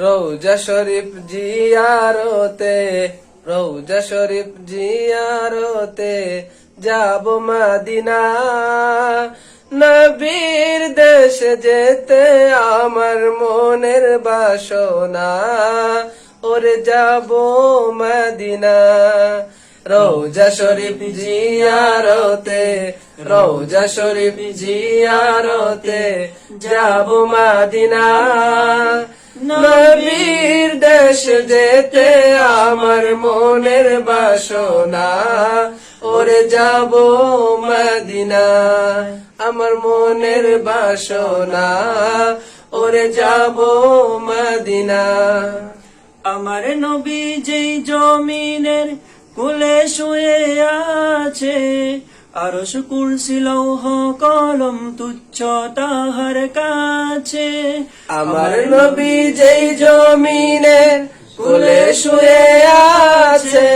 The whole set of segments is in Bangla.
রওজা শরীফ জিয়ারতে, রওজা শরীফ জিয়ারতে যাব মদিনা। নবীর দেশ যেতে আমার মনের বাসনা, ওরে যাব মদিনা। রওজা শরীফ জিয়ারতে, রওজা শরীফ জিয়ারতে যাব মদিনা। নবীর দেশ যেতে আমার মনের বাসনা, ওরে যাব মদিনা। আমার মনের বাসনা, ওরে যাব মদিনা। আমার নবী যেই জমিনের কুলে শুয়ে আছে, আরশ কুরসি লৌহ কলম তুচ্ছ তাহার কাছে। আমার নবী যেই জমিনের কুলে শুয়ে আছে,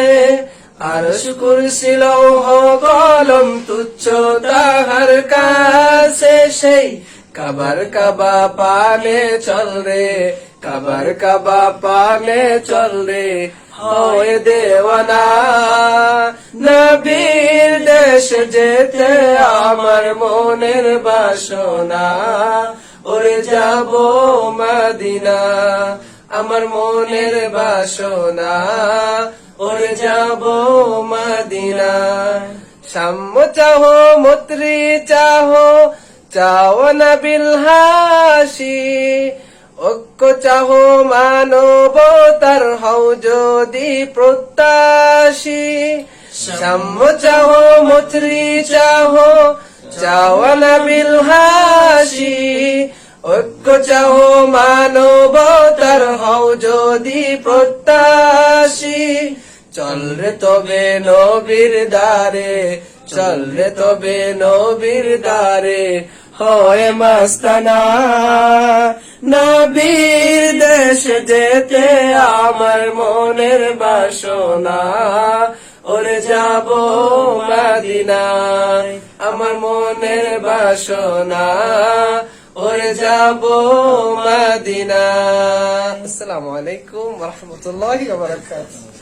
আরশ কুরসি লৌহ কলম তুচ্ছ তাহার কাছে। সেই কাবার কাবা পানে চল রে, কাবার কাবা পানে চল রে, হয় দেওয়ানা। নবীর দেশ যেতে আমার মনের বাসনা, ওরে যাব মদিনা। আমার মনের বাসনা, ওরে যাব মদিনা। সাম্য চাহো মৈত্রী চাহো, চাও না বিলহাসি, ঐক্য চাহো মানবতার হও যদি প্রত্যাশী। সাম্য চাহো মৈত্রী চাহো, চাও না বিলহাসি, ঐক্য চাহো মানবতার হও যদি প্রত্যাশী। চল রে তবে নবীর দ্বারে, চল রে তবে নবীর দ্বারে, হয় মাস্তানা। নবীর দেশ যেতে আমার মনের বাসনা, ওরে যাব মদিনা। আমার মনের বাসনা, ওরে যাব মদিনা। আসসালামু আলাইকুম ওয়া রাহমাতুল্লাহি ওয়া বারাকাতুহু।